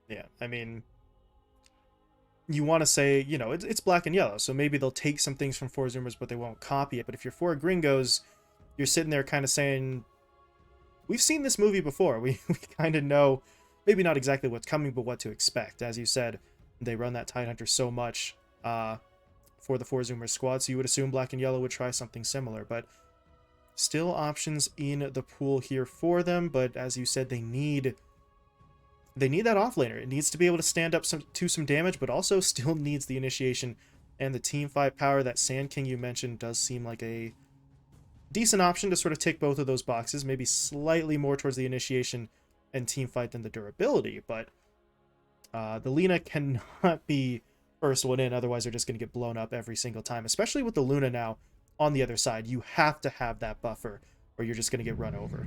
Yeah, I mean, you want to say, it's black and yellow, so maybe they'll take some things from Four Zoomers, but they won't copy it. But if you're Four Gringos, you're sitting there kind of saying, we've seen this movie before. We kind of know, maybe not exactly what's coming, but what to expect. As you said, they run that Tidehunter so much for the Four Zoomers squad, so you would assume black and yellow would try something similar. But still options in the pool here for them, but as you said, they need that offlaner. It needs to be able to stand up to some damage, but also still needs the initiation and the team fight power. That Sand King you mentioned does seem like a decent option to sort of tick both of those boxes, maybe slightly more towards the initiation and team fight than the durability, but the Lina cannot be first one in, otherwise they're just going to get blown up every single time, especially with the Luna now on the other side. You have to have that buffer or you're just going to get run over.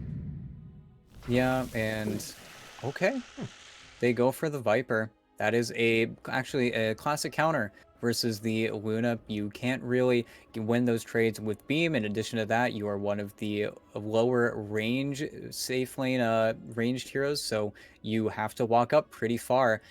Yeah, and okay. They go for the Viper. That is actually a classic counter versus the Luna. You can't really win those trades with Beam. In addition to that, you are one of the lower range safe lane ranged heroes, so you have to walk up pretty far.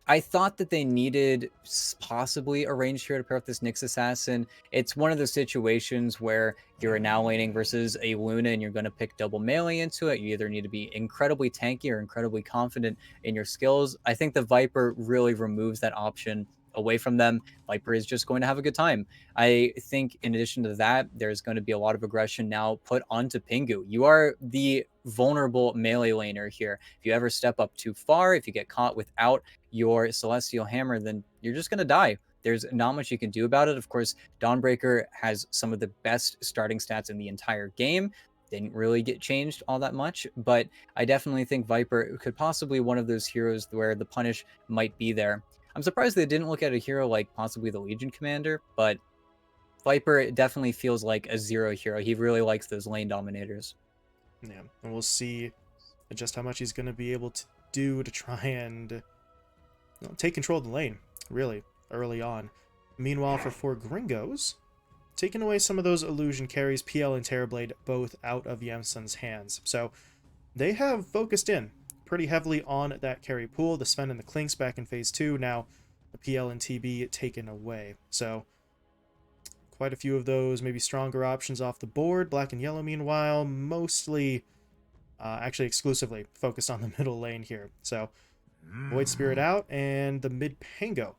I thought that they needed possibly a ranged hero to pair with this Nyx Assassin. It's one of those situations where you're now laning versus a Luna and you're going to pick double melee into it. You either need to be incredibly tanky or incredibly confident in your skills. I think the Viper really removes that option away from them. Viper is just going to have a good time. I think in addition to that, there's going to be a lot of aggression now put onto Pingu. You are the vulnerable melee laner here. If you ever step up too far, if you get caught without your Celestial Hammer, then you're just going to die. There's not much you can do about it. Of course, Dawnbreaker has some of the best starting stats in the entire game. Didn't really get changed all that much, but I definitely think Viper could possibly one of those heroes where the punish might be there. I'm surprised they didn't look at a hero like possibly the Legion Commander, but Viper definitely feels like a zero hero. He really likes those lane dominators. Yeah, and we'll see just how much he's going to be able to do to try and take control of the lane, really, early on. Meanwhile, for Four Gringos, taking away some of those illusion carries, PL and Terrorblade both out of Yamsun's hands. So they have focused in pretty heavily on that carry pool. The Sven and the Clinks back in phase 2. Now the PL and TB taken away. So quite a few of those maybe stronger options off the board. Black and yellow, meanwhile, mostly, actually exclusively focused on the middle lane here. So Void Spirit out, and the mid Pango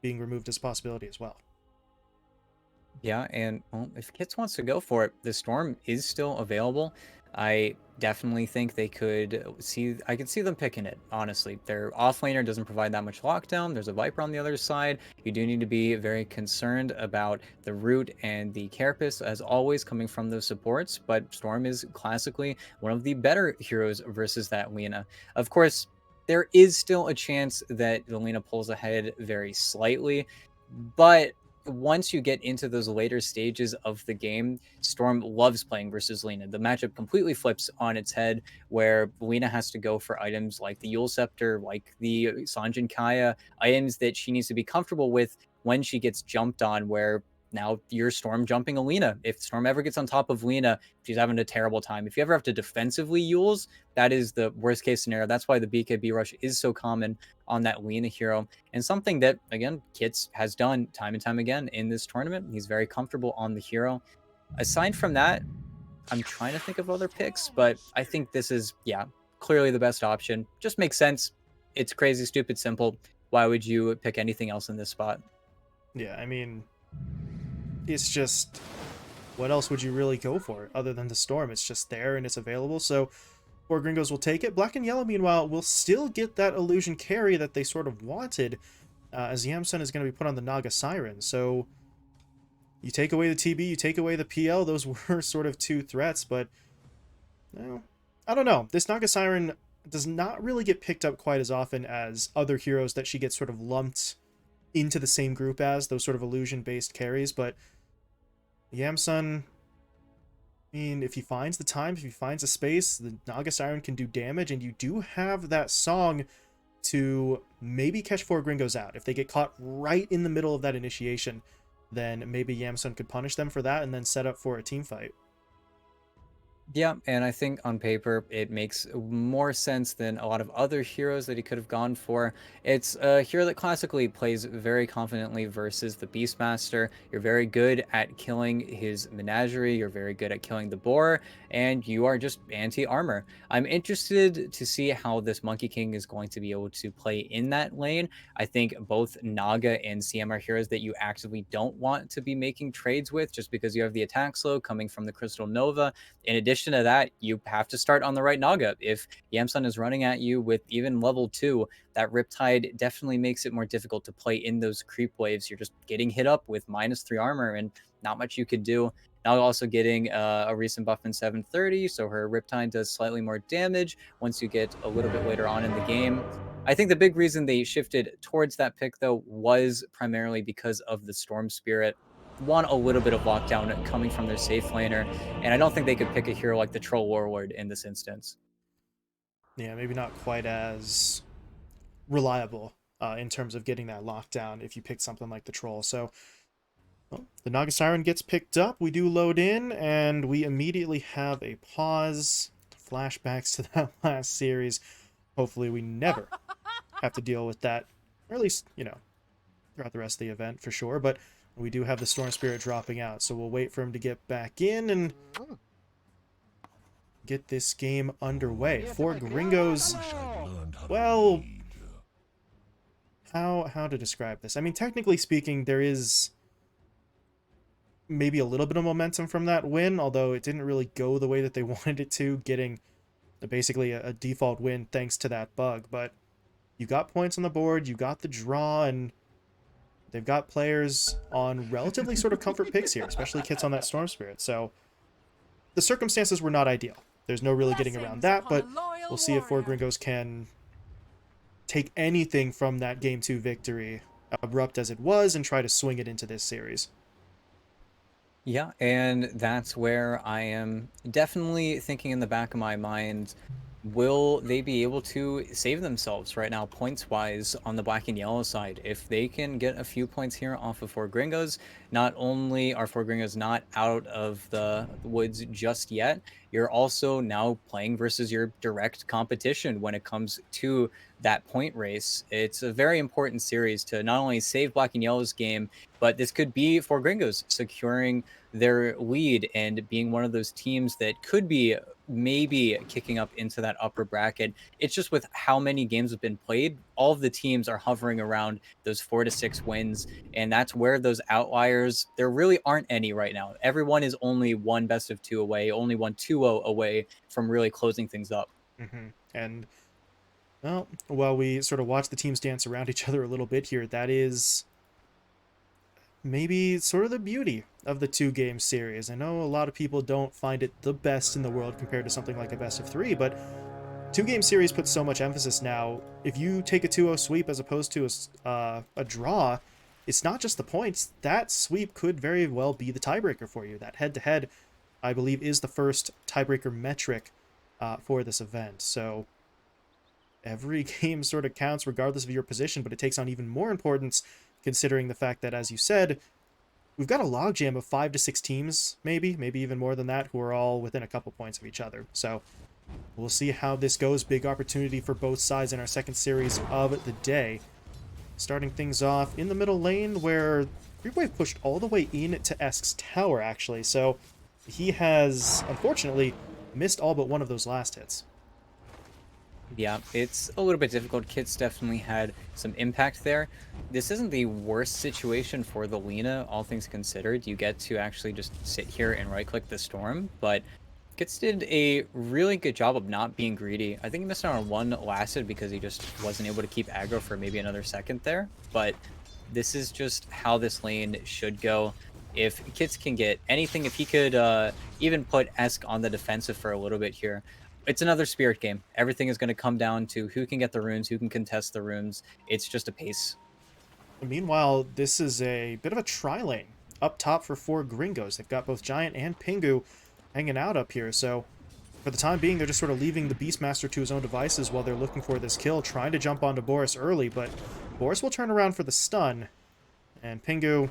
being removed as a possibility as well. Yeah, and well, if Kits wants to go for it, the Storm is still available. I definitely think they could see. I could see them picking it. Honestly, their offlaner doesn't provide that much lockdown. There's a Viper on the other side. You do need to be very concerned about the Root and the Carapace, as always, coming from those supports. But Storm is classically one of the better heroes versus that Lina. Of course, there is still a chance that the Lina pulls ahead very slightly, but once you get into those later stages of the game, Storm loves playing versus Lina. The matchup completely flips on its head, where Lina has to go for items like the Yule Scepter, like the Sanjin Kaya, items that she needs to be comfortable with when she gets jumped on, where now you're Storm jumping a Lina. If Storm ever gets on top of Lina, she's having a terrible time. If you ever have to defensively Yules, that is the worst case scenario. That's why the BKB rush is so common on that Lina hero, and something that, again, Kits has done time and time again in this tournament. He's very comfortable on the hero. Aside from that, I'm trying to think of other picks, but I think this is, yeah, clearly the best option. Just makes sense. It's crazy, stupid, simple. Why would you pick anything else in this spot? Yeah, I mean, it's just, what else would you really go for other than the Storm? It's just there and it's available, so Four Gringos will take it. Black and yellow, meanwhile, will still get that illusion carry that they sort of wanted, as Yamsun is going to be put on the Naga Siren. So you take away the TB, you take away the PL. Those were sort of two threats, but well, I don't know. This Naga Siren does not really get picked up quite as often as other heroes that she gets sort of lumped into the same group as, those sort of illusion-based carries, but Yamsun, I mean, if he finds the time, if he finds a space, the Naga Siren can do damage, and you do have that song to maybe catch Four Gringos out. If they get caught right in the middle of that initiation, then maybe Yamsun could punish them for that and then set up for a team fight. Yeah, and I think on paper it makes more sense than a lot of other heroes that he could have gone for. It's a hero that classically plays very confidently versus the Beastmaster. You're very good at killing his menagerie, you're very good at killing the boar, and you are just anti-armor. I'm interested to see how this Monkey King is going to be able to play in that lane. I think both Naga and CM are heroes that you actively don't want to be making trades with just because you have the attack slow coming from the Crystal Nova. In addition to that, you have to start on the right Naga. If Yamsun is running at you with even level 2, that Riptide definitely makes it more difficult to play in those creep waves. You're just getting hit up with -3 armor and not much you could do. Now also getting a recent buff in 730, so her Riptide does slightly more damage once you get a little bit later on in the game. I think the big reason they shifted towards that pick, though, was primarily because of the Storm Spirit. Want a little bit of lockdown coming from their safe laner, and I don't think they could pick a hero like the Troll Warlord in this instance. Yeah, maybe not quite as reliable in terms of getting that lockdown if you pick something like the Troll. So, well, the Naga Siren gets picked up. We do load in, and we immediately have a pause. Flashbacks to that last series. Hopefully, we never have to deal with that, or at least, throughout the rest of the event for sure. But we do have the Storm Spirit dropping out, so we'll wait for him to get back in and get this game underway. For Gringos, well, how to describe this? I mean, technically speaking, there is maybe a little bit of momentum from that win, although it didn't really go the way that they wanted it to, getting basically a default win thanks to that bug. But you got points on the board, you got the draw, and they've got players on relatively sort of comfort picks here, especially kits on that Storm Spirit. So the circumstances were not ideal. There's no really getting around that, but we'll see if Four Gringos can take anything from that Game 2 victory, abrupt as it was, and try to swing it into this series. Yeah, and that's where I am definitely thinking in the back of my mind, will they be able to save themselves right now, points wise, on the black and yellow side? If they can get a few points here off of Four Gringos, not only are Four Gringos not out of the woods just yet, you're also now playing versus your direct competition when it comes to that point race. It's a very important series to not only save black and yellow's game, but this could be Four Gringos securing their lead and being one of those teams that could be maybe kicking up into that upper bracket. It's just with how many games have been played, all of the teams are hovering around those 4 to 6 wins. And that's where those outliers, there really aren't any right now. Everyone is only one best of 2 away, only one 2-0 away from really closing things up. And, well, while we sort of watch the teams dance around each other a little bit here, that is maybe sort of the beauty of the 2-game series. I know a lot of people don't find it the best in the world compared to something like a best of 3, but 2-game series puts so much emphasis now. If you take a 2-0 sweep as opposed to a draw, it's not just the points. That sweep could very well be the tiebreaker for you. That head-to-head, I believe, is the first tiebreaker metric for this event. So every game sort of counts regardless of your position, but it takes on even more importance considering the fact that, as you said, we've got a logjam of 5 to 6 teams, maybe even more than that, who are all within a couple points of each other. So we'll see how this goes. Big opportunity for both sides in our second series of the day. Starting things off in the middle lane, where Creepwave pushed all the way in to Esk's tower, actually. So he has, unfortunately, missed all but one of those last hits. Yeah, it's a little bit difficult. Kits definitely had some impact there. This isn't the worst situation for the Lena, all things considered. You get to actually just sit here and right-click the Storm, but Kits did a really good job of not being greedy. I think he missed out on one lasted because he just wasn't able to keep aggro for maybe another second there, but this is just how this lane should go. If Kits can get anything, if he could even put Esk on the defensive for a little bit here, it's another spirit game. Everything is going to come down to who can get the runes, who can contest the runes. It's just a pace. Meanwhile, this is a bit of a tri-lane up top for Four Gringos. They've got both Giant and Pingu hanging out up here, so for the time being, they're just sort of leaving the Beastmaster to his own devices while they're looking for this kill, trying to jump onto Boris early, but Boris will turn around for the stun, and Pingu,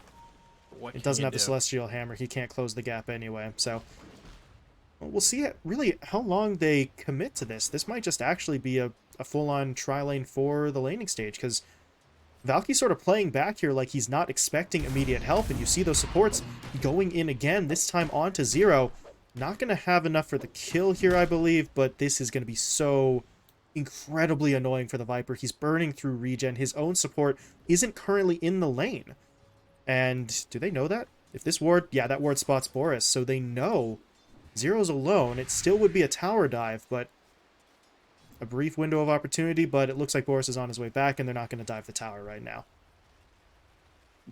it doesn't have the Celestial Hammer. He can't close the gap anyway, so We'll see really how long they commit to this. This might just actually be a full-on tri-lane for the laning stage, because Valky's sort of playing back here like he's not expecting immediate help, and you see those supports going in again, this time onto Zero. Not going to have enough for the kill here, I believe, but this is going to be so incredibly annoying for the Viper. He's burning through regen. His own support isn't currently in the lane. And do they know that? If this ward, yeah, that ward spots Boris, so they know Zero's alone. It still would be a tower dive, but a brief window of opportunity, but it looks like Boris is on his way back, and they're not going to dive the tower right now.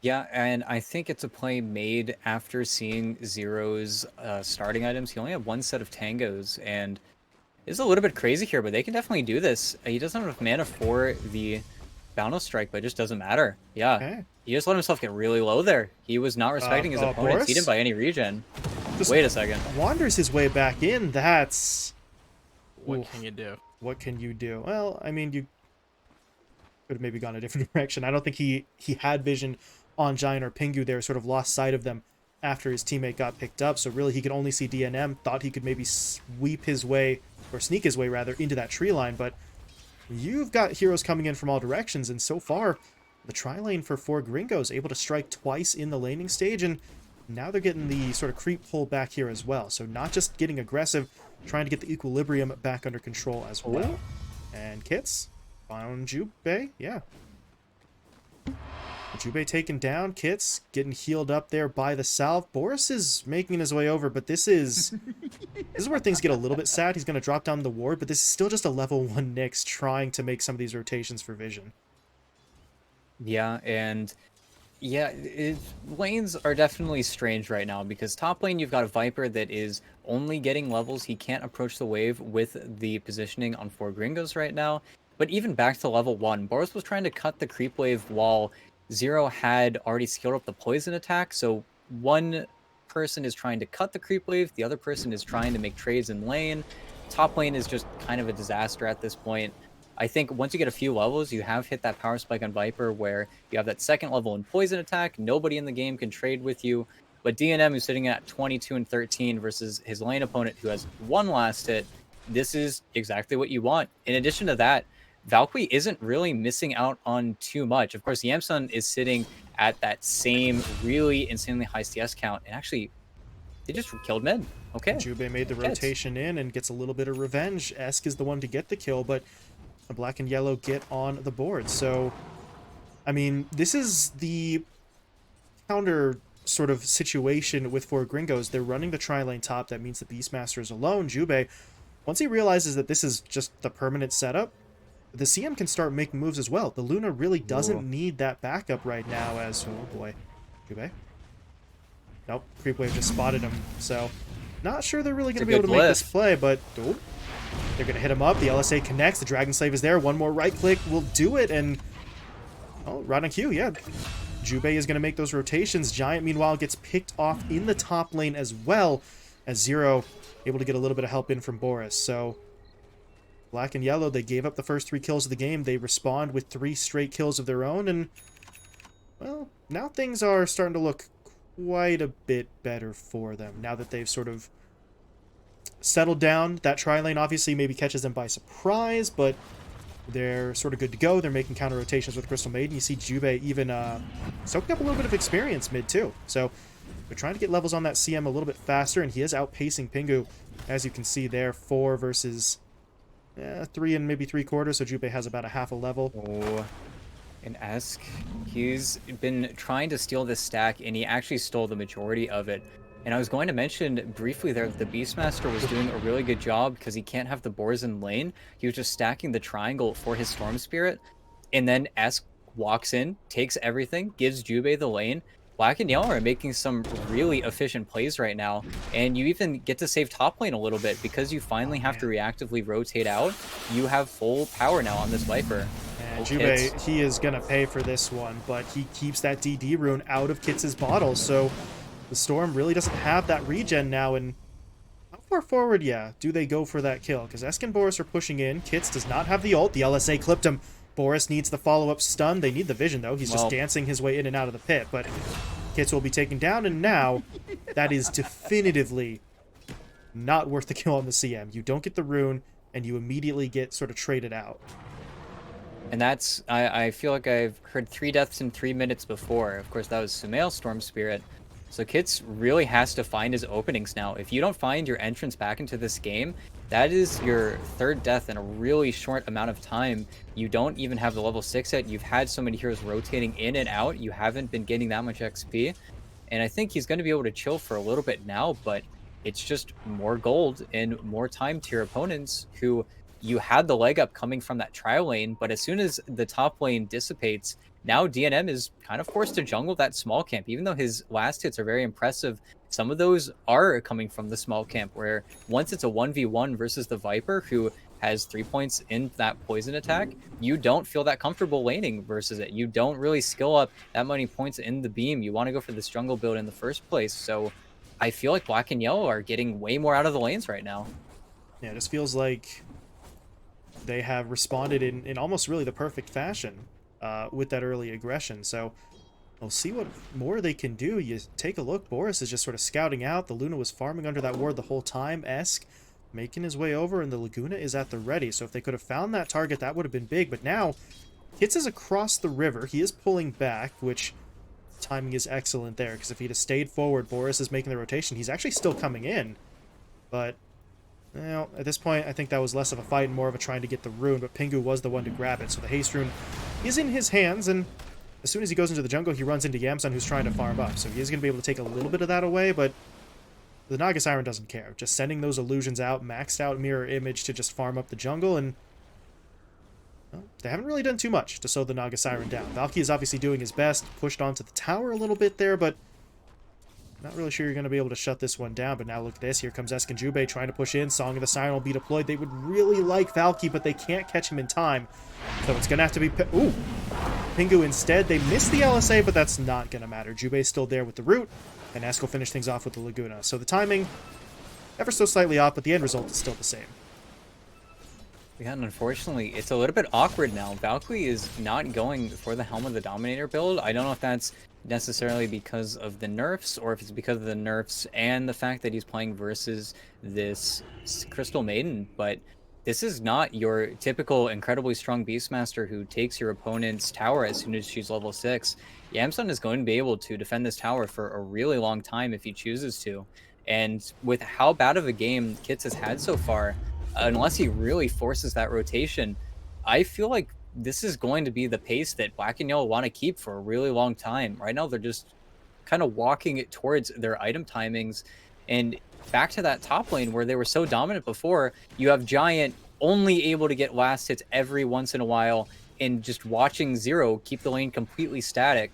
Yeah, and I think it's a play made after seeing Zero's starting items. He only had one set of tangos, and it's a little bit crazy here, but they can definitely do this. He doesn't have enough mana for the Boundless Strike, but it just doesn't matter. Yeah, Okay. he just let himself get really low there. He was not respecting his opponent's Boris? Eden by any regen. Just Wait a second. wanders his way back in. That's... What Oof. can you do? What can you do? Well, I mean, you could have maybe gone a different direction. I don't think he had vision on Giant or Pingu there, sort of lost sight of them after his teammate got picked up. So really he could only see DNM, thought he could maybe sweep his way, or sneak his way rather, into that tree line. But you've got heroes coming in from all directions, and so far the tri-lane for Gringos able to strike twice in the laning stage, and now they're getting the sort of creep pull back here as well. So not just getting aggressive, trying to get the equilibrium back under control as well. And Kits found Jubei, yeah. Jubei taken down, Kits getting healed up there by the salve. Boris is making his way over, but this is where things get a little bit sad. He's going to drop down the ward, but this is still just a level 1 Nyx trying to make some of these rotations for vision. Yeah, and yeah, lanes are definitely strange right now, because top lane you've got a Viper that is only getting levels. He can't approach the wave with the positioning on 4 Gringos right now. But even back to level 1, Boris was trying to cut the creep wave while Zero had already skilled up the poison attack. So one person is trying to cut the creep wave, the other person is trying to make trades in lane. Top lane is just kind of a disaster at this point. I think once you get a few levels, you have hit that power spike on Viper where you have that second level in poison attack. Nobody in the game can trade with you. But DNM, who's sitting at 22 and 13 versus his lane opponent who has one last hit, this is exactly what you want. In addition to that, Valkyrie isn't really missing out on too much. Of course, Yamsun is sitting at that same really insanely high CS count, and actually, they just killed mid. Okay. Jubei made the rotation in and gets a little bit of revenge. Esk is the one to get the kill, but the black and yellow get on the board. So, I mean, this is the counter sort of situation with 4 Gringos. They're running the tri-lane top. That means the Beastmaster is alone. Jubei, once he realizes that this is just the permanent setup, the CM can start making moves as well. The Luna really doesn't need that backup right now as... Oh boy. Jubei? Nope. Creep Wave just spotted him. So, not sure they're really going to be able to make this play, but... Oh, they're going to hit him up. The LSA connects. The Dragon Slave is there. One more right click will do it, and... Oh, right on cue, yeah. Jubei is going to make those rotations. Giant, meanwhile, gets picked off in the top lane as well, as Zero able to get a little bit of help in from Boris. So... Black and yellow, they gave up the first 3 kills of the game. They respond with 3 straight kills of their own, and, well, now things are starting to look quite a bit better for them, now that they've sort of settled down. That tri-lane obviously maybe catches them by surprise, but they're sort of good to go. They're making counter rotations with Crystal Maiden. You see Jubei even soaking up a little bit of experience mid, too. So they're trying to get levels on that CM a little bit faster, and he is outpacing Pingu, as you can see there, 4 versus... 3 and maybe 3/4, so Jubei has about a half a level. Oh, and Esk, he's been trying to steal this stack, and he actually stole the majority of it. And I was going to mention briefly there that the Beastmaster was doing a really good job because he can't have the boars in lane. He was just stacking the triangle for his Storm Spirit, and then Esk walks in, takes everything, gives Jubei the lane. Black and yellow are making some really efficient plays right now, and you even get to save top lane a little bit because you finally have to reactively rotate out. You have full power now on this Viper. And Jubei, he is going to pay for this one, but he keeps that DD rune out of Kits' bottle, so the Storm really doesn't have that regen now, and how far forward, yeah, do they go for that kill? Because Esk and Boris are pushing in. Kits does not have the ult. The LSA clipped him. Boris needs the follow-up stun. They need the vision, though. He's just dancing his way in and out of the pit, but Kits will be taken down, and now that is definitively not worth the kill on the CM. You don't get the rune, and you immediately get sort of traded out. And that's, I feel like I've heard 3 deaths in 3 minutes before. Of course, that was Sumail Storm Spirit. So Kits really has to find his openings now. If you don't find your entrance back into this game, that is your 3rd death in a really short amount of time. You don't even have the level 6 yet. You've had so many heroes rotating in and out. You haven't been getting that much XP. And I think he's going to be able to chill for a little bit now, but it's just more gold and more time to your opponents who you had the leg up coming from that trial lane, but as soon as the top lane dissipates, now DNM is kind of forced to jungle that small camp. Even though his last hits are very impressive, some of those are coming from the small camp, where once it's a 1v1 versus the Viper, who has 3 points in that poison attack, you don't feel that comfortable laning versus it. You don't really skill up that many points in the beam. You want to go for this jungle build in the first place. So I feel like Black and Yellow are getting way more out of the lanes right now. Yeah, it just feels like they have responded in almost really the perfect fashion with that early aggression. So we'll see what more they can do. You take a look, Boris is just sort of scouting out. The Luna was farming under that ward the whole time. Esk making his way over, and the Laguna is at the ready. So if they could have found that target, that would have been big. But now, Kits is across the river. He is pulling back, which timing is excellent there, because if he'd have stayed forward, Boris is making the rotation. He's actually still coming in, but well, at this point, I think that was less of a fight and more of a trying to get the rune, but Pingu was the one to grab it. So the haste rune is in his hands, and as soon as he goes into the jungle, he runs into Yamsun, who's trying to farm up. So he is going to be able to take a little bit of that away, but the Naga Siren doesn't care. Just sending those illusions out, maxed out mirror image to just farm up the jungle, and well, they haven't really done too much to slow the Naga Siren down. Valky is obviously doing his best, pushed onto the tower a little bit there, but not really sure you're going to be able to shut this one down. But now look at this. Here comes Eskinjube trying to push in. Song of the Siren will be deployed. They would really like Valky, but they can't catch him in time. So it's going to have to be... Ooh! Pingu instead. They missed the LSA, but that's not going to matter. Jube's still there with the root, and Esk will finish things off with the Laguna. So the timing, ever so slightly off, but the end result is still the same. Yeah, and unfortunately, it's a little bit awkward now. Valkyrie is not going for the Helm of the Dominator build. I don't know if that's necessarily because of the nerfs, or if it's because of the nerfs and the fact that he's playing versus this Crystal Maiden, but this is not your typical incredibly strong Beastmaster who takes your opponent's tower as soon as she's level 6. Yamsun is going to be able to defend this tower for a really long time if he chooses to. And with how bad of a game Kits has had so far, unless he really forces that rotation, I feel like this is going to be the pace that Black and Yellow want to keep for a really long time. Right now, they're just kind of walking it towards their item timings. And back to that top lane where they were so dominant before, you have Giant only able to get last hits every once in a while, and just watching Zero keep the lane completely static.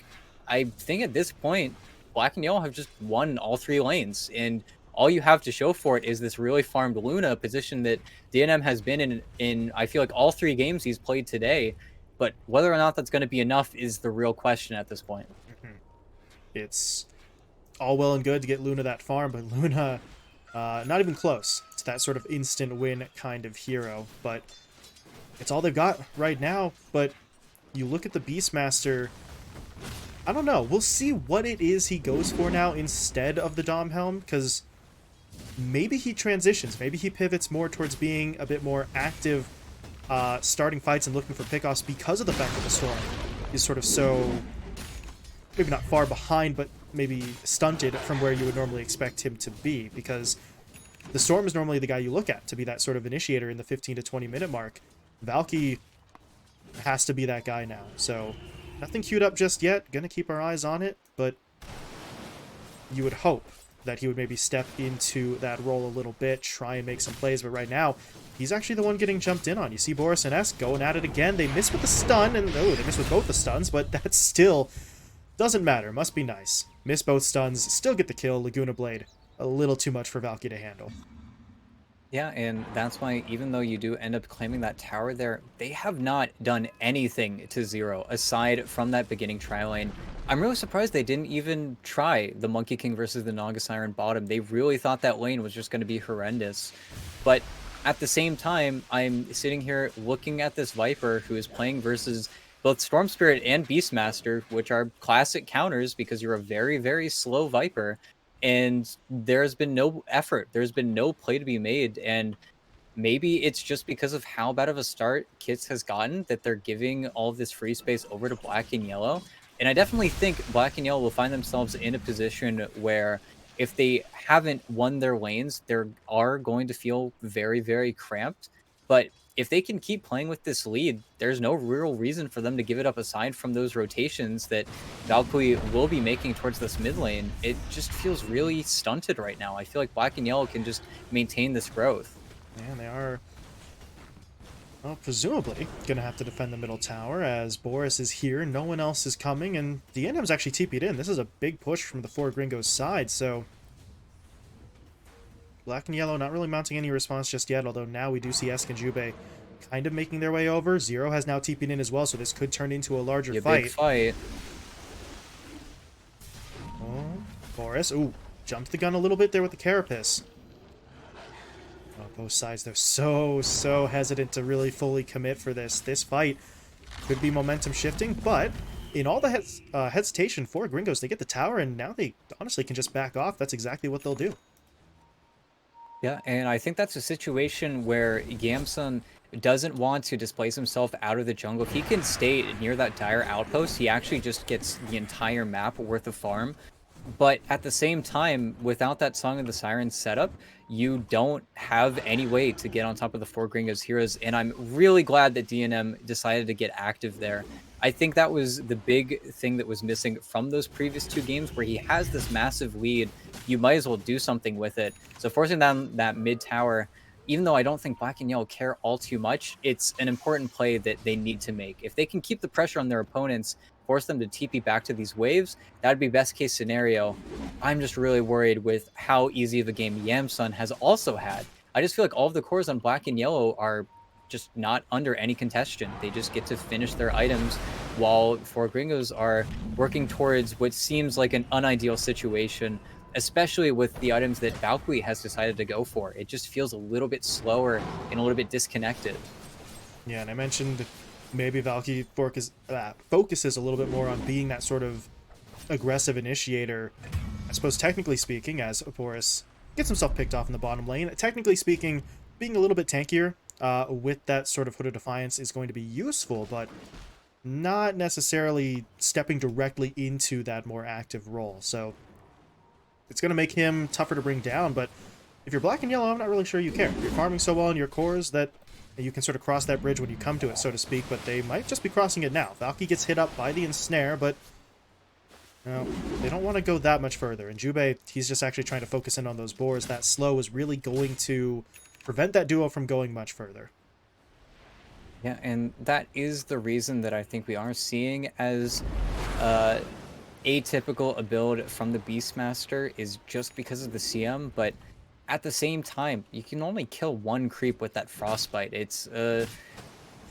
I think at this point, Black and Yellow have just won all 3 lanes, and all you have to show for it is this really farmed Luna, a position that DNM has been in I feel like all 3 games he's played today. But whether or not that's going to be enough is the real question at this point. It's all well and good to get Luna that farm, but Luna not even close to that sort of instant win kind of hero. But it's all they've got right now. But you look at the Beastmaster, I don't know. We'll see what it is he goes for now instead of the Dom Helm, because maybe he transitions. Maybe he pivots more towards being a bit more active, starting fights and looking for pickoffs, because of the fact that the Storm is sort of so, maybe not far behind, but maybe stunted from where you would normally expect him to be, because the Storm is normally the guy you look at to be that sort of initiator in the 15 to 20 minute mark. Valky has to be that guy now. So nothing queued up just yet. Gonna keep our eyes on it, but you would hope that he would maybe step into that role a little bit, try and make some plays, but right now, he's actually the one getting jumped in on. You see Boris and Esk going at it again. They miss with the stun, and oh, they miss with both the stuns, but that still doesn't matter. Must be nice. Miss both stuns, still get the kill. Laguna Blade, a little too much for Valky to handle. Yeah, and that's why even though you do end up claiming that tower there, they have not done anything to Zero aside from that beginning tri lane. I'm really surprised they didn't even try the Monkey King versus the Naga Siren bottom. They really thought that lane was just going to be horrendous. But at the same time, I'm sitting here looking at this Viper who is playing versus both Storm Spirit and Beastmaster, which are classic counters because you're a very, very slow Viper. and there's been no effort. There's been no play to be made, and maybe it's just because of how bad of a start Kits has gotten that they're giving all of this free space over to Black and Yellow. And I definitely think Black and Yellow will find themselves in a position where if they haven't won their lanes, they are going to feel very, very cramped. But if they can keep playing with this lead, there's no real reason for them to give it up aside from those rotations that Valkyrie will be making towards this mid lane. It just feels really stunted right now. I feel like Black and Yellow can just maintain this growth. And they are, well, presumably going to have to defend the middle tower as Boris is here. No one else is coming, and the NM's actually TP'd in. This is a big push from the 4 Gringos side, so Black and Yellow not really mounting any response just yet, although now we do see Esk and Jubei kind of making their way over. Zero has now TP'd in as well, so this could turn into a larger fight. Big fight. Oh, Boris. Ooh, jumped the gun a little bit there with the Carapace. Oh, both sides, they're so hesitant to really fully commit for this. This fight could be momentum shifting, but in all the hesitation for Gringos, they get the tower, and now they honestly can just back off. That's exactly what they'll do. Yeah, and I think that's a situation where Gamsun doesn't want to displace himself out of the jungle. If he can stay near that dire outpost, he actually just gets the entire map worth of farm. But at the same time, without that Song of the Sirens setup, you don't have any way to get on top of the 4 Gringos heroes, and I'm really glad that DNM decided to get active there. I think that was the big thing that was missing from those previous 2 games where he has this massive lead. You might as well do something with it. So forcing down that mid tower, even though I don't think Black and Yellow care all too much, it's an important play that they need to make. If they can keep the pressure on their opponents, force them to TP back to these waves, that would be best case scenario. I'm just really worried with how easy of a game Yamsun has also had. I just feel like all of the cores on Black and Yellow are just not under any contention. They just get to finish their items while 4 Gringos are working towards what seems like an unideal situation, especially with the items that Valkyrie has decided to go for. It just feels a little bit slower and a little bit disconnected. Yeah, and I mentioned maybe Valkyrie focuses a little bit more on being that sort of aggressive initiator. I suppose technically speaking, as Boris gets himself picked off in the bottom lane, technically speaking, being a little bit tankier with that sort of Hood of Defiance is going to be useful, but not necessarily stepping directly into that more active role. So it's going to make him tougher to bring down, but if you're Black and Yellow, I'm not really sure you care. You're farming so well in your cores that you can sort of cross that bridge when you come to it, so to speak, but they might just be crossing it now. Valky gets hit up by the ensnare, but no, they don't want to go that much further. And Jubei, he's just actually trying to focus in on those boars. That slow is really going to prevent that duo from going much further. Yeah, and that is the reason that I think we are seeing as atypical a build from the Beastmaster is just because of the CM, but at the same time, you can only kill 1 creep with that Frostbite. It's,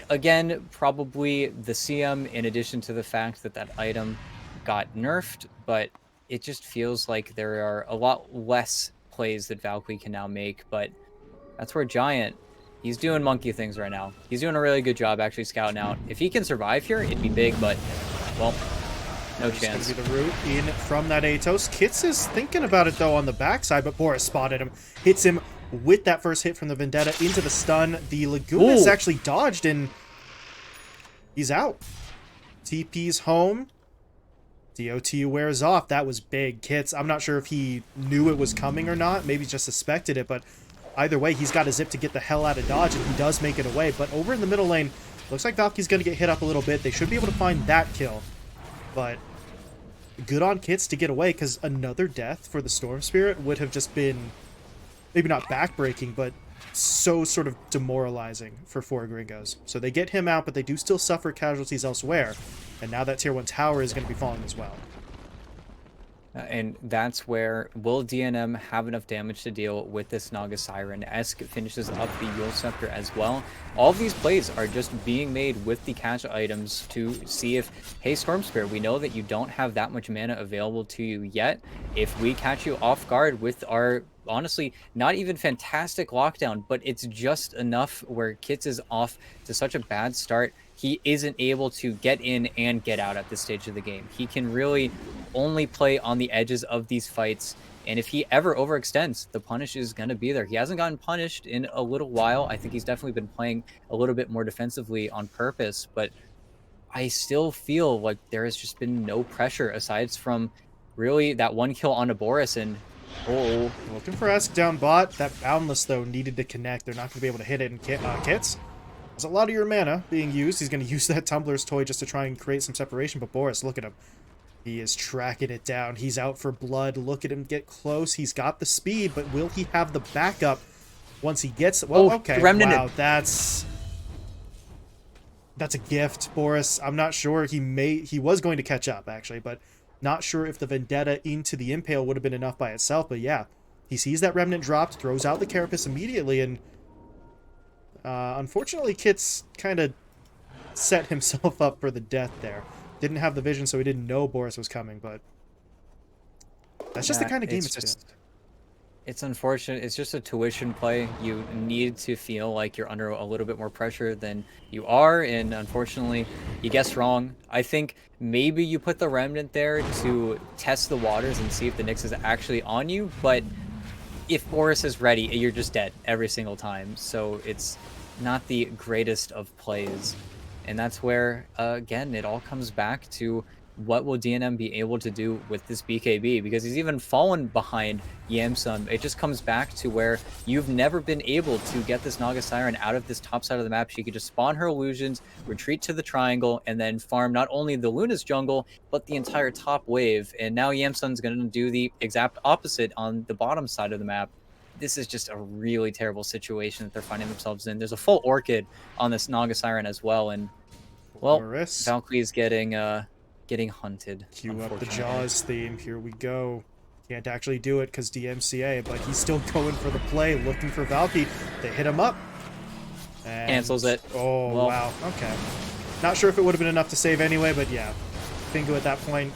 again, probably the CM in addition to the fact that that item got nerfed, but it just feels like there are a lot less plays that Valkyrie can now make, but that's where Giant, he's doing monkey things right now. He's doing a really good job actually scouting out. If he can survive here, it'd be big, but, well, no chance. Going to be the route in from that Atos. Kits is thinking about it, though, on the backside, but Boris spotted him. Hits him with that first hit from the Vendetta into the stun. The Laguna is actually dodged, and he's out. TP's home. DOT wears off. That was big. Kits, I'm not sure if he knew it was coming or not. Maybe just suspected it, but either way, he's got a zip to get the hell out of dodge, and he does make it away. But over in the middle lane, looks like Valky's going to get hit up a little bit. They should be able to find that kill. But good on Kits to get away, because another death for the Storm Spirit would have just been, maybe not backbreaking, but so sort of demoralizing for 4 Gringos. So they get him out, but they do still suffer casualties elsewhere. And now that tier 1 tower is going to be falling as well. And that's where, will DNM have enough damage to deal with this Naga Siren? Esk finishes up the Yule Scepter as well. All of these plays are just being made with the catch items to see if, hey, Storm Spirit, we know that you don't have that much mana available to you yet. If we catch you off guard with our, honestly, not even fantastic lockdown, but it's just enough where Kits is off to such a bad start, he isn't able to get in and get out at this stage of the game. He can really only play on the edges of these fights. And if he ever overextends, the punish is going to be there. He hasn't gotten punished in a little while. I think he's definitely been playing a little bit more defensively on purpose, but I still feel like there has just been no pressure aside from really that one kill on a Boris. And oh, Looking for Esk down bot. That Boundless, though, needed to connect. They're not going to be able to hit it in kits. There's a lot of your mana being used. He's going to use that Tumbler's Toy just to try and create some separation. But Boris, look at him. He is tracking it down. He's out for blood. Look at him get close. He's got the speed, but will he have the backup once he gets... Well, okay. Wow, that's a gift, Boris. I'm not sure. He was going to catch up, actually, but not sure if the Vendetta into the Impale would have been enough by itself. But yeah, he sees that Remnant dropped, throws out the Carapace immediately, and unfortunately, Kit's kind of set himself up for the death there. Didn't have the vision, so he didn't know Boris was coming, but that's just the kind of game it's been. It's unfortunate. It's just a tuition play. You need to feel like you're under a little bit more pressure than you are, and unfortunately, you guessed wrong. I think maybe you put the Remnant there to test the waters and see if the Nyx is actually on you, but if Boris is ready, you're just dead every single time. So it's not the greatest of plays. And that's where, again, it all comes back to what will DNM be able to do with this BKB, because he's even fallen behind Yamsun. It just comes back to where you've never been able to get this Naga Siren out of this top side of the map. She could just spawn her illusions, retreat to the triangle, and then farm not only the Luna's jungle, but the entire top wave. And now Yamsun's going to do the exact opposite on the bottom side of the map. This is just a really terrible situation that they're finding themselves in. There's a full Orchid on this Naga Siren as well, and well, Valkyrie's getting hunted. Cue up the Jaws theme. Here we go. Can't actually do it because DMCA, but he's still going for the play, looking for Valky. They hit him up. And cancels it. Oh, well, wow. Okay. Not sure if it would have been enough to save anyway, but yeah. Pingu at that point,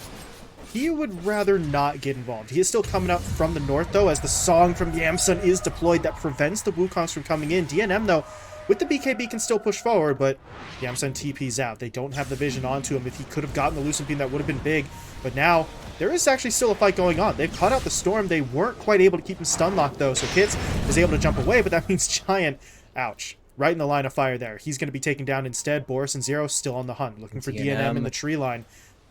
he would rather not get involved. He is still coming up from the north, though, as the Song from Yamsun is deployed. That prevents the Wukongs from coming in. DNM, though, with the BKB can still push forward, but Yamsun TP's out. They don't have the vision onto him. If he could have gotten the Lucent Beam, that would have been big. But now, there is actually still a fight going on. They've caught out the Storm. They weren't quite able to keep him stun locked, though, so Kits is able to jump away, but that means Giant, ouch, right in the line of fire there. He's going to be taken down instead. Boris and Zero still on the hunt, looking for DNM in the tree line.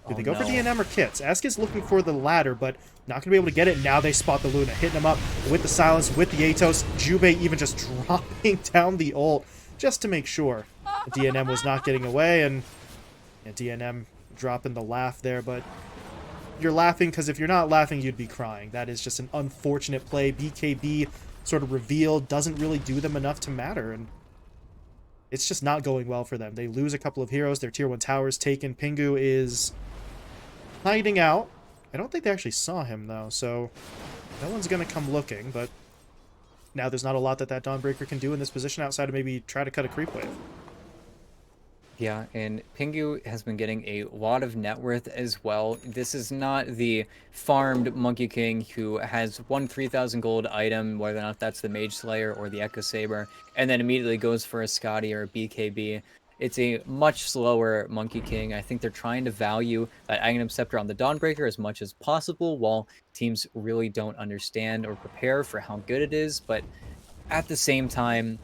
Do they go for DNM or Kits? Ask is looking for the latter, but not going to be able to get it. Now they spot the Luna, hitting him up with the Silence, with the Atos. Jubei even just dropping down the ult just to make sure the DNM was not getting away. And yeah, DNM dropping the laugh there, but you're laughing because if you're not laughing, you'd be crying. That is just an unfortunate play. BKB sort of revealed, doesn't really do them enough to matter, and it's just not going well for them. They lose a couple of heroes. Their tier 1 tower's taken. Pingu is hiding out. I don't think they actually saw him, though, so no one's going to come looking, but now there's not a lot that Dawnbreaker can do in this position outside of maybe try to cut a creep wave. Yeah, and Pingu has been getting a lot of net worth as well. This is not the farmed Monkey King who has one 3,000 gold item, whether or not that's the Mage Slayer or the Echo Saber, and then immediately goes for a Scotty or a BKB. It's a much slower Monkey King. I think they're trying to value that Aghanim Scepter on the Dawnbreaker as much as possible, while teams really don't understand or prepare for how good it is. But at the same time,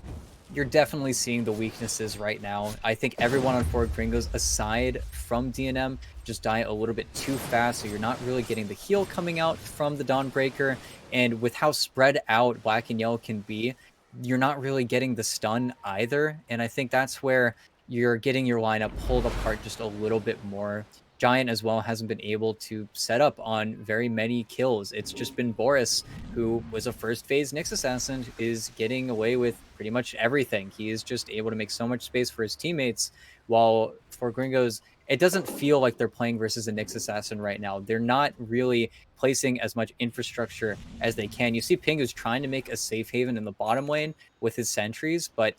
you're definitely seeing the weaknesses right now. I think everyone on Fort Gringos, aside from DNM, just die a little bit too fast, so you're not really getting the heal coming out from the Dawnbreaker. And with how spread out Black and Yellow can be, you're not really getting the stun either. And I think that's where you're getting your lineup pulled apart just a little bit more. Giant as well hasn't been able to set up on very many kills. It's just been Boris, who was a first phase Nyx assassin, is getting away with pretty much everything. He is just able to make so much space for his teammates, while for Gringos, it doesn't feel like they're playing versus a Nyx assassin right now. They're not really placing as much infrastructure as they can. You see Pingu's trying to make a safe haven in the bottom lane with his sentries, but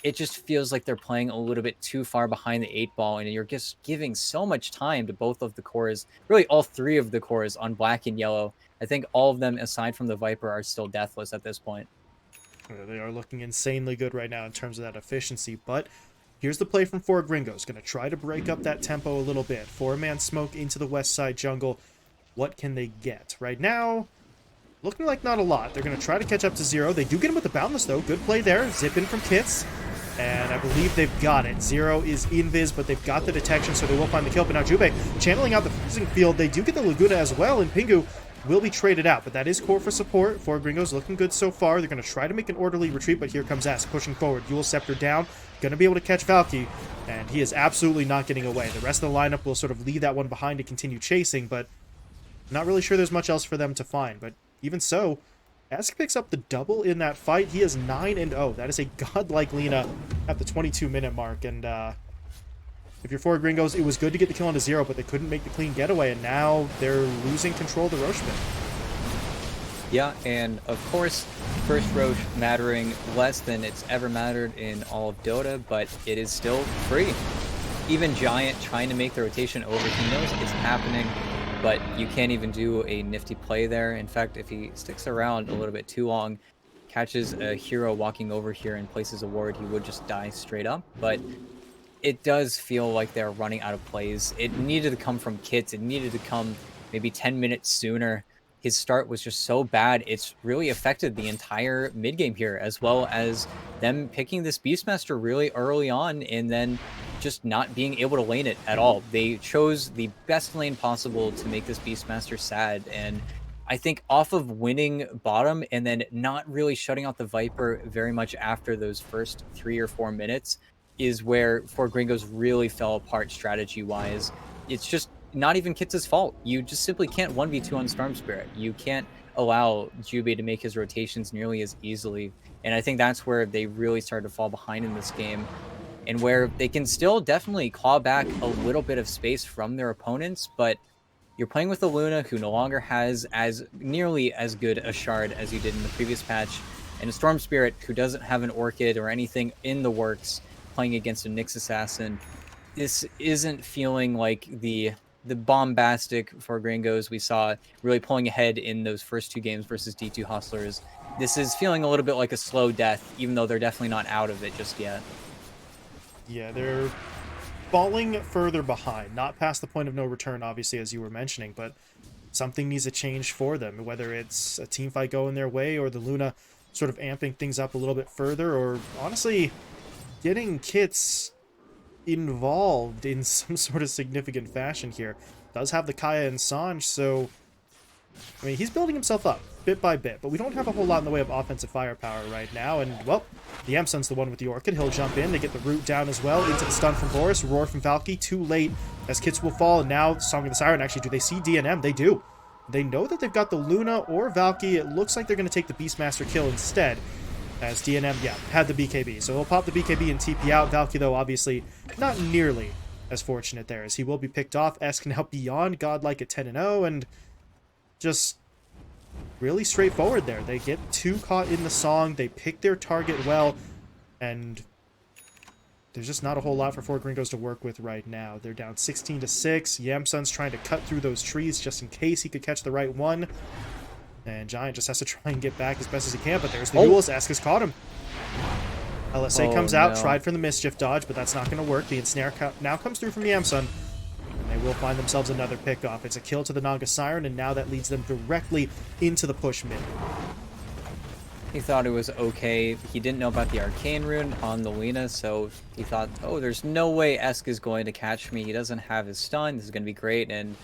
it just feels like they're playing a little bit too far behind the 8-ball, and you're just giving so much time to both of the cores, really all three of the cores on Black and Yellow. I think all of them, aside from the Viper, are still deathless at this point. They are looking insanely good right now in terms of that efficiency, but Here's the play from Four Gringos. Going to try to break up that tempo a little bit. 4-man smoke into the west side jungle. What can they get? Right now, looking like not a lot. They're going to try to catch up to 0. They do get him with the Boundless, though. Good play there. Zip in from Kits. And I believe they've got it. 0 is invis, but they've got the detection, so they will find the kill. But now Jube channeling out the freezing field. They do get the Laguna as well, and Pingu will be traded out. But that is core for support. Four Gringos looking good so far. They're going to try to make an orderly retreat, but here comes S pushing forward. Dual Scepter down. Going to be able to catch Valky, and he is absolutely not getting away. The rest of the lineup will sort of leave that one behind to continue chasing, but not really sure there's much else for them to find. But even so, Esk picks up the double in that fight. He is 9-0. That is a godlike Lina at the 22-minute mark. And if you're Four Gringos, it was good to get the kill onto 0, but they couldn't make the clean getaway, and now they're losing control of the Roche pit. Yeah, and of course, first Roche mattering less than it's ever mattered in all of Dota, but it is still free. Even Giant trying to make the rotation over, he knows it's happening, but you can't even do a nifty play there. In fact, if he sticks around a little bit too long, catches a hero walking over here and places a ward, he would just die straight up. But it does feel like they're running out of plays. It needed to come from Kits. It needed to come maybe 10 minutes sooner. His start was just so bad, it's really affected the entire mid game here, as well as them picking this Beastmaster really early on and then just not being able to lane it at all. They chose the best lane possible to make this Beastmaster sad, and I think off of winning bottom and then not really shutting out the Viper very much after those first 3 or 4 minutes is where Four Gringos really fell apart strategy-wise. It's just not even Kits' fault. You just simply can't 1v2 on Storm Spirit. You can't allow Jube to make his rotations nearly as easily. And I think that's where they really started to fall behind in this game, and where they can still definitely claw back a little bit of space from their opponents, but you're playing with a Luna who no longer has as nearly as good a shard as you did in the previous patch, and a Storm Spirit who doesn't have an Orchid or anything in the works, playing against a Nyx Assassin. This isn't feeling like the bombastic Four Gringos we saw really pulling ahead in those first 2 games versus D2 Hustlers. This is feeling a little bit like a slow death, even though they're definitely not out of it just yet. Yeah, they're falling further behind. Not past the point of no return, obviously, as you were mentioning, but something needs to change for them, whether it's a team fight going their way or the Luna sort of amping things up a little bit further, or honestly getting Kits involved in some sort of significant fashion here. Does have the Kaya and Sanj, so I mean, he's building himself up bit by bit, but we don't have a whole lot in the way of offensive firepower right now. And well, the Emsun's the one with the Orchid. He'll jump in. They get the root down as well into the stun from Boris. Roar from Valky, too late as Kits will fall. And now Song of the Siren. Actually, do they see DNM? They do. They know that they've got the Luna or Valky. It looks like they're going to take the Beastmaster kill instead, as DNM, yeah, had the BKB. So he'll pop the BKB and TP out. Valky, though, obviously not nearly as fortunate there, as he will be picked off. Esk now beyond godlike at 10-0, and just really straightforward there. They get 2 caught in the song. They pick their target well, and there's just not a whole lot for Four Gringos to work with right now. They're down 16-6. Yamsun's trying to cut through those trees just in case he could catch the right one. And Giant just has to try and get back as best as he can, but there's the duels. Esk has caught him. LSA comes out, tried for the mischief dodge, but that's not going to work. The ensnare now comes through from Yamsun, and they will find themselves another pickoff. It's a kill to the Naga Siren, and now that leads them directly into the push mid. He thought it was okay. He didn't know about the Arcane Rune on the Lina, so he thought, oh, there's no way Esk is going to catch me. He doesn't have his stun. This is going to be great. And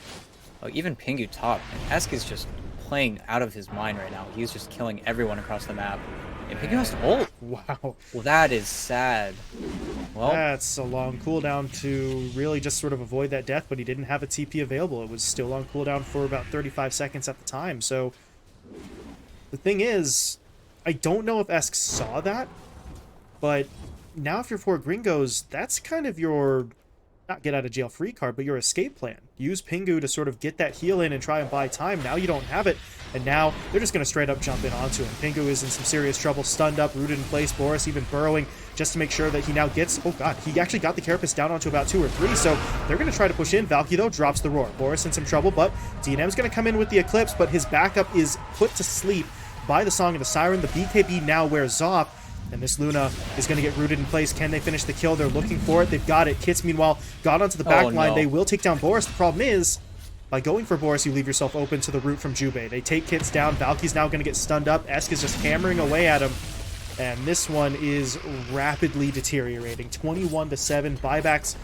even Pingu top. And Esk is just playing out of his mind right now. He's just killing everyone across the map. And Pingu has to ult. Wow. Well, that is sad. Well, that's a long cooldown to really just sort of avoid that death, but he didn't have a TP available. It was still on cooldown for about 35 seconds at the time. So the thing is, I don't know if Esk saw that, but now if you're Four Gringos, that's kind of your, not get out of jail free card, but your escape plan. Use Pingu to sort of get that heal in and try and buy time. Now you don't have it, and now they're just going to straight up jump in onto him. Pingu is in some serious trouble, stunned up, rooted in place. Boris even burrowing just to make sure that he now gets, oh god, he actually got the Carapace down onto about 2 or 3, so they're going to try to push in. Valky, though, drops the Roar. Boris in some trouble, but DNM's going to come in with the Eclipse, but his backup is put to sleep by the Song of the Siren. The BKB now wears off. And this Luna is going to get rooted in place. Can they finish the kill? They're looking for it. They've got it. Kits, meanwhile, got onto the back line. No. They will take down Boris. The problem is, by going for Boris, you leave yourself open to the root from Jubei. They take Kits down. Valky's now going to get stunned up. Esk is just hammering away at him. And this one is rapidly deteriorating. 21-7. Buybacks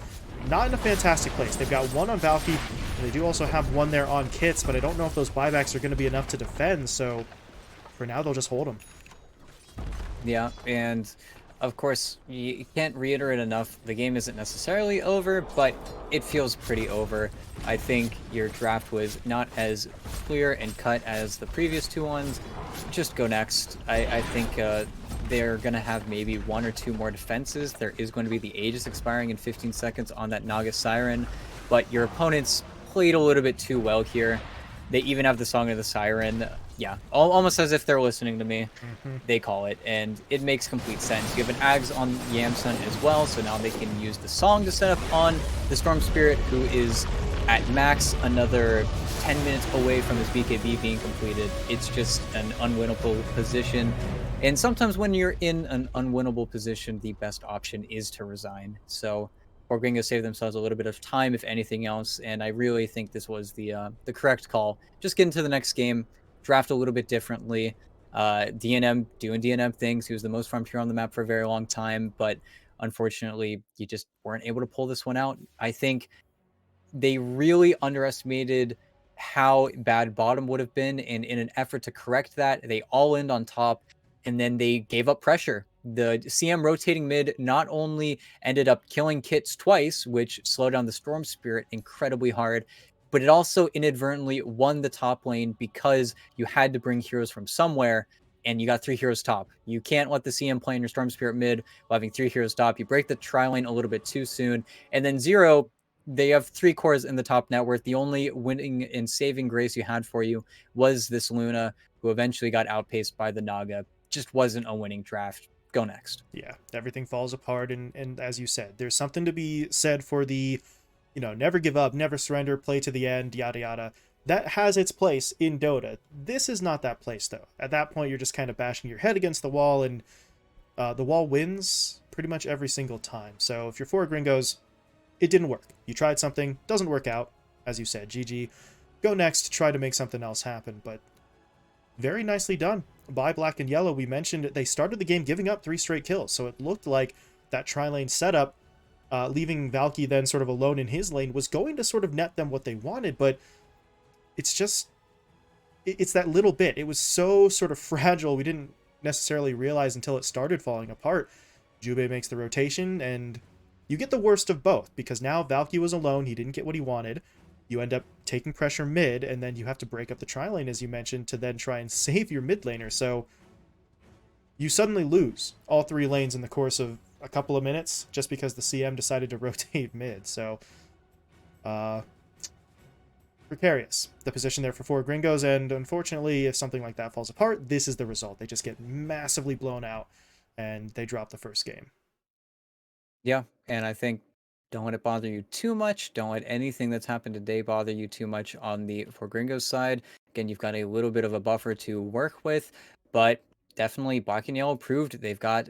not in a fantastic place. They've got one on Valky, and they do also have one there on Kits, but I don't know if those buybacks are going to be enough to defend, so for now they'll just hold them. Yeah, and of course, you can't reiterate enough, the game isn't necessarily over, but it feels pretty over. I think your draft was not as clear and cut as the previous two ones. Just go next. I think they're going to have maybe one or two more defenses. There is going to be the Aegis expiring in 15 seconds on that Naga Siren, but your opponents played a little bit too well here. They even have the Song of the Siren. Yeah, almost as if they're listening to me. They call it, and it makes complete sense. You have an Ags on Yamsun as well, so now they can use the song to set up on the Storm Spirit, who is at max another 10 minutes away from his BKB being completed. It's just an unwinnable position. And sometimes when you're in an unwinnable position, the best option is to resign. So Gringos saved themselves a little bit of time, if anything else, and I really think this was the correct call. Just get into the next game, draft a little bit differently. DNM doing DNM things. He was the most farm hero on the map for a very long time, but unfortunately, you just weren't able to pull this one out. I think they really underestimated how bad bottom would have been, and in an effort to correct that, they all in on top, and then they gave up pressure. The CM rotating mid not only ended up killing Kits twice, which slowed down the Storm Spirit incredibly hard, but it also inadvertently won the top lane because you had to bring heroes from somewhere, and you got 3 heroes top. You can't let the CM play in your Storm Spirit mid while having 3 heroes top. You break the tri lane a little bit too soon, and then Zero, they have 3 cores in the top network. The only winning and saving grace you had for you was this Luna, who eventually got outpaced by the Naga. Just wasn't a winning draft. Go next. Yeah, everything falls apart, and as you said, there's something to be said for the, never give up, never surrender, play to the end, yada yada. That has its place in Dota. This is not that place, though. At that point, you're just kind of bashing your head against the wall, and the wall wins pretty much every single time. So if you're for Gringos, it didn't work. You tried something, doesn't work out, as you said, GG. Go next, try to make something else happen, but very nicely done by Black and Yellow. We mentioned they started the game giving up 3 straight kills, so it looked like that tri-lane setup, leaving Valky then sort of alone in his lane, was going to sort of net them what they wanted, but it's just, it's that little bit. It was so sort of fragile, we didn't necessarily realize until it started falling apart. Jubei makes the rotation, and you get the worst of both, because now Valky was alone, he didn't get what he wanted. You end up taking pressure mid, and then you have to break up the tri-lane, as you mentioned, to then try and save your mid laner. So you suddenly lose all 3 lanes in the course of a couple of minutes just because the CM decided to rotate mid. So precarious, the position there for 4 Gringos, and unfortunately, if something like that falls apart, this is the result. They just get massively blown out, and they drop the first game. Yeah, and I think don't let it bother you too much. Don't let anything that's happened today bother you too much on the For Gringos side. Again, you've got a little bit of a buffer to work with, but definitely Black and Yellow proved they've got,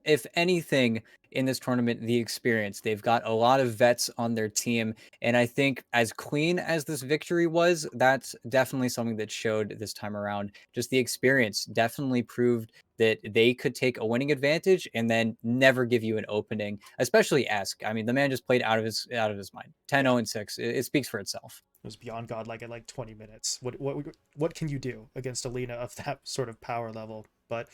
if anything, in this tournament, the experience. They've got a lot of vets on their team, and I think as clean as this victory was, that's definitely something that showed this time around. Just the experience definitely proved that they could take a winning advantage and then never give you an opening, especially Esk. I mean, the man just played out of his mind. 10-0-6. It speaks for itself. It was beyond godlike at like 20 minutes. What can you do against a Lina of that sort of power level? But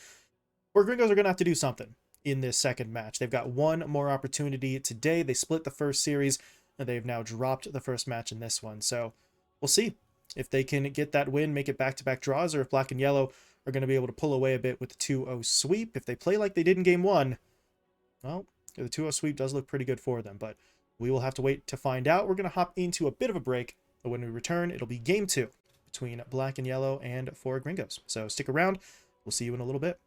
Gringos are going to have to do something in this second match. They've got one more opportunity today. They split the first series, and they've now dropped the first match in this one. So we'll see if they can get that win, make it back-to-back draws, or if Black and Yellow are going to be able to pull away a bit with the 2-0 sweep. If they play like they did in Game 1, well, the 2-0 sweep does look pretty good for them, but we will have to wait to find out. We're going to hop into a bit of a break, but when we return, it'll be Game 2 between Black and Yellow and 4 Gringos. So stick around. We'll see you in a little bit.